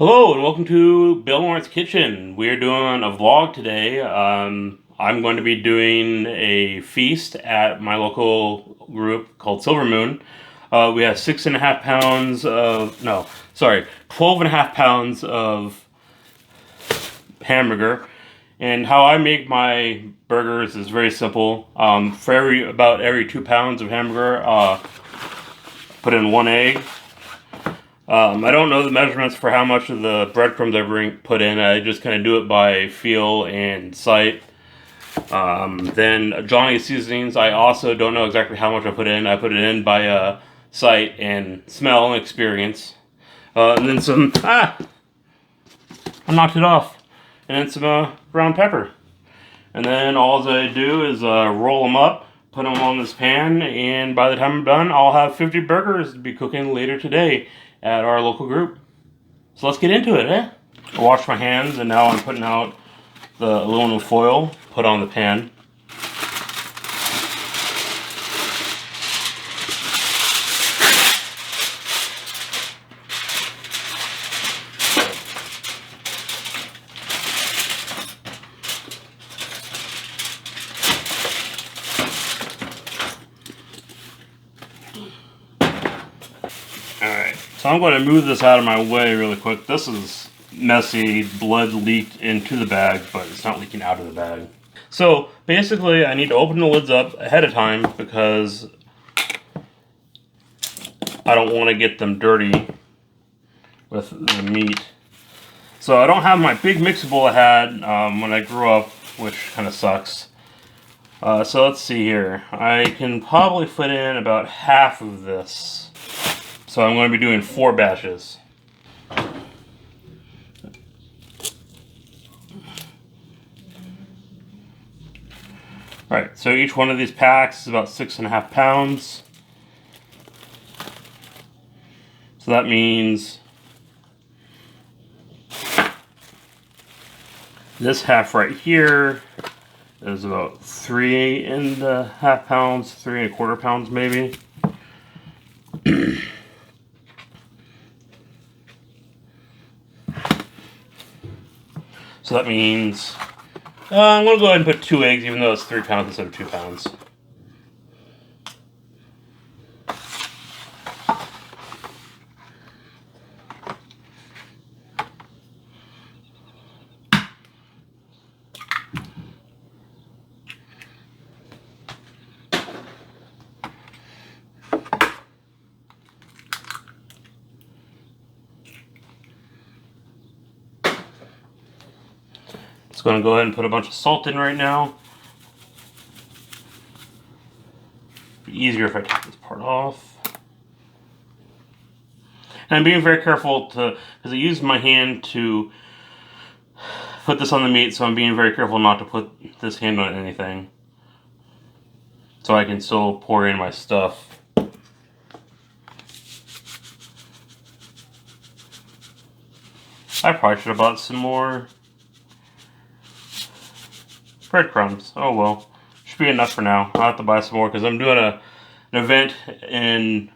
Hello and welcome to Baelnorn's Kitchen. We are doing a vlog today. I'm going to be doing a feast at my local group called Silvermoon. We have 12 and a half pounds of hamburger. And how I make my burgers is very simple. For about every 2 pounds of hamburger, put in 1 egg. I don't know the measurements for how much of the breadcrumbs I put in. I just kind of do it by feel and sight. Then Johnny's seasonings, I also don't know exactly how much I put in. I put it in by sight and smell and experience. And then some, I knocked it off. And then some ground pepper. And then all I do is roll them up, put them on this pan, and by the time I'm done, I'll have 50 burgers to be cooking later today at our local group. So let's get into it, eh? I washed my hands and now I'm putting out the aluminum foil, put on the pan. Alright, so I'm going to move this out of my way really quick. This is messy, blood leaked into the bag, but it's not leaking out of the bag. So basically I need to open the lids up ahead of time because I don't want to get them dirty with the meat. So I don't have my big mixer bowl I had when I grew up, which kind of sucks. So let's see here. I can probably fit in about half of this. So I'm going to be doing 4 batches. Alright, so each one of these packs is about 6.5 pounds. So that means this half right here is about 3.5 pounds, 3.25 pounds maybe. So that means I'm going to go ahead and put 2 eggs, even though it's 3 pounds instead of 2 pounds. Just going to go ahead and put a bunch of salt in right now. It'd be easier if I take this part off. And I'm being very careful because I used my hand to put this on the meat, so I'm being very careful not to put this hand on anything. So I can still pour in my stuff. I probably should have bought some more breadcrumbs. Oh well. Should be enough for now. I'll have to buy some more because I'm doing an event in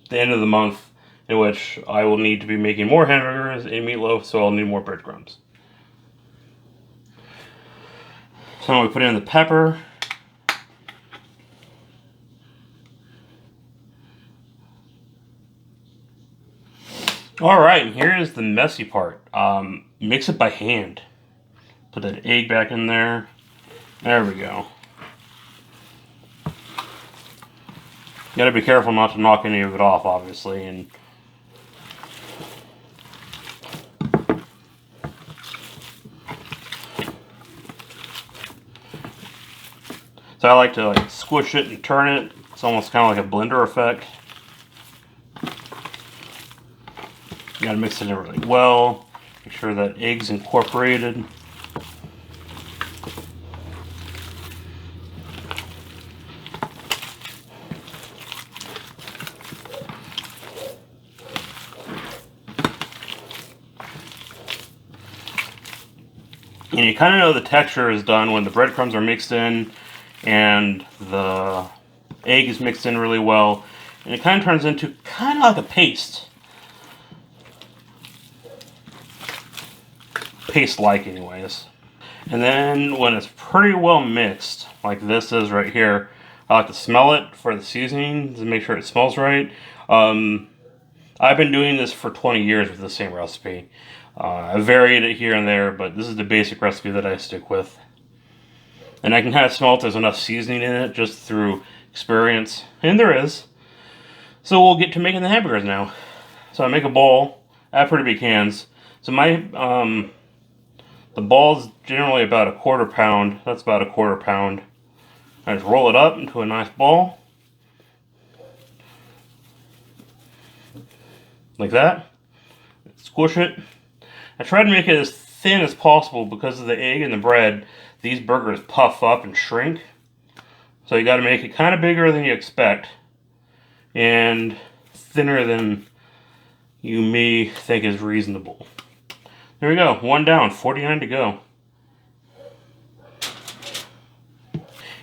the end of the month in which I will need to be making more hamburgers and meatloaf, so I'll need more breadcrumbs. So I'm going to put in the pepper. Alright, here is the messy part. Mix it by hand. Put that egg back in there. There we go. You gotta be careful not to knock any of it off, obviously. And so I like to squish it and turn it. It's almost kind of like a blender effect. You gotta mix it in really well. Make sure that egg's incorporated. And you kind of know the texture is done when the breadcrumbs are mixed in and the egg is mixed in really well. And it kind of turns into kind of like a paste. paste-like anyways. And then when it's pretty well mixed, like this is right here, I like to smell it for the seasoning to make sure it smells right. I've been doing this for 20 years with the same recipe. I varied it here and there, but this is the basic recipe that I stick with. And I can kind of smell if there's enough seasoning in it just through experience, and there is. So we'll get to making the hamburgers now. So I make a bowl. I have pretty big hands. So my the ball's generally about a 1/4 pound. That's about a 1/4 pound. I just roll it up into a nice ball. Like that. Squish it. I try to make it as thin as possible because of the egg and the bread. These burgers puff up and shrink. So you got to make it kind of bigger than you expect. And thinner than you may think is reasonable. There we go. 1 down. 49 to go.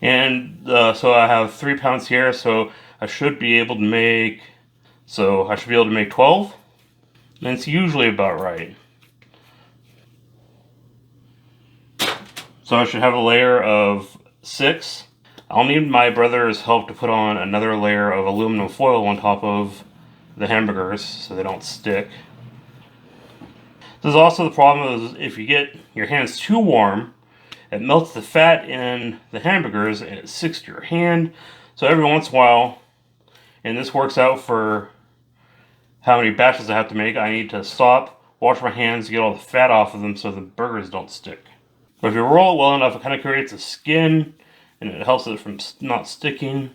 And so I have 3 pounds here. So I should be able to make 12. And it's usually about right. So I should have a layer of 6. I'll need my brother's help to put on another layer of aluminum foil on top of the hamburgers so they don't stick. There's also the problem is if you get your hands too warm, it melts the fat in the hamburgers and it sticks to your hand. So every once in a while, and this works out for how many batches I have to make, I need to stop, wash my hands, get all the fat off of them so the burgers don't stick. But if you roll it well enough, it kind of creates a skin and it helps it from not sticking.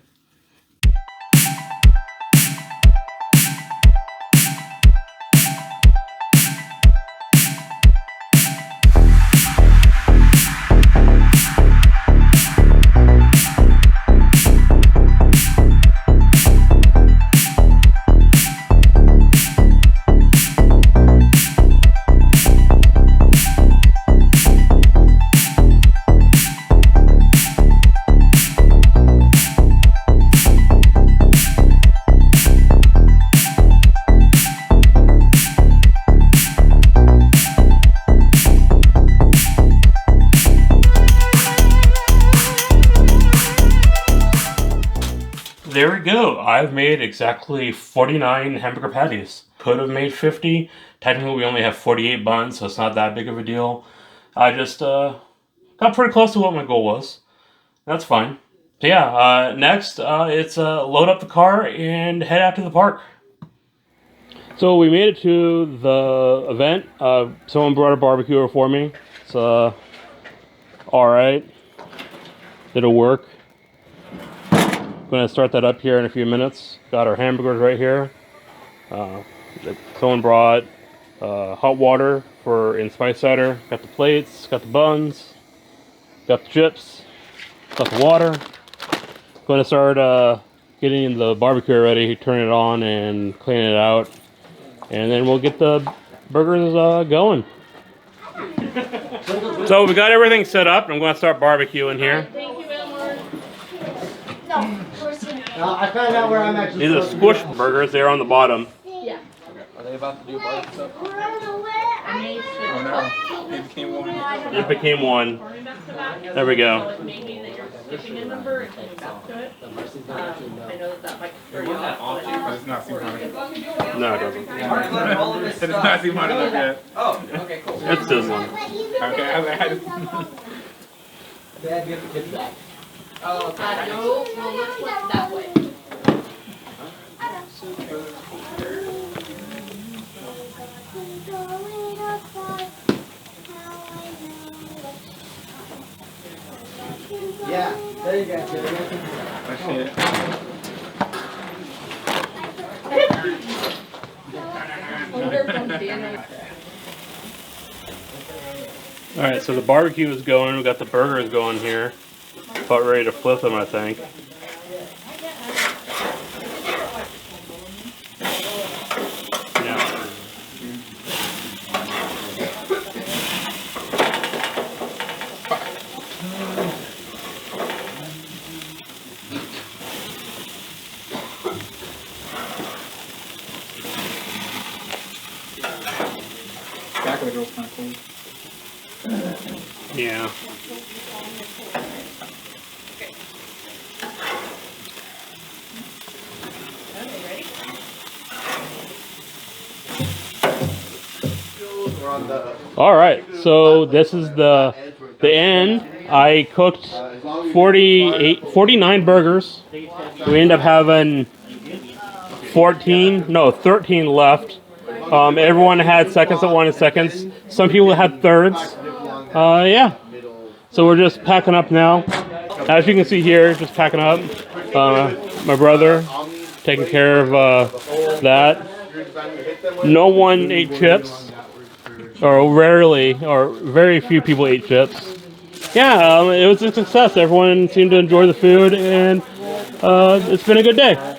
There we go. I've made exactly 49 hamburger patties. Could have made 50. Technically, we only have 48 buns, so it's not that big of a deal. I just got pretty close to what my goal was. That's fine. So yeah, next it's load up the car and head out to the park. So we made it to the event. Someone brought a barbecue over for me. It's alright. It'll work. Going to start that up here in a few minutes. Got our hamburgers right here. Someone brought hot water in spice cider. Got the plates, got the buns, got the chips, got the water. Going to start getting the barbecue ready, turn it on and clean it out. And then we'll get the burgers going. So we got everything set up. I'm going to start barbecuing here. Thank you, Baelnorn. No. I found out where I'm actually. These are squish burgers. They're on the bottom. Yeah. Are they about to do barbecue stuff? Oh no. It became one. It became one. There we go. Maybe that you're skipping a number and then back to it. I know that might throw you off. But it's not super hard. No, it doesn't. It does not seem hard enough yet. Oh, okay, cool. It's this one. Okay, I had Dad, get back. No, let's flip that way. Yeah, there you go. That's it. Alright, so the barbecue is going. We got the burgers going here. About ready to flip them, I think. Yeah. Back of the girl's kind of cool. Yeah. All right, so this is the end. I cooked 49 burgers. We ended up having 13 left. Everyone had seconds that wanted seconds. Some people had thirds. Yeah. So we're just packing up now. As you can see here, just packing up. My brother taking care of that. No one ate chips. Or very few people ate chips. Yeah, it was a success. Everyone seemed to enjoy the food, and it's been a good day.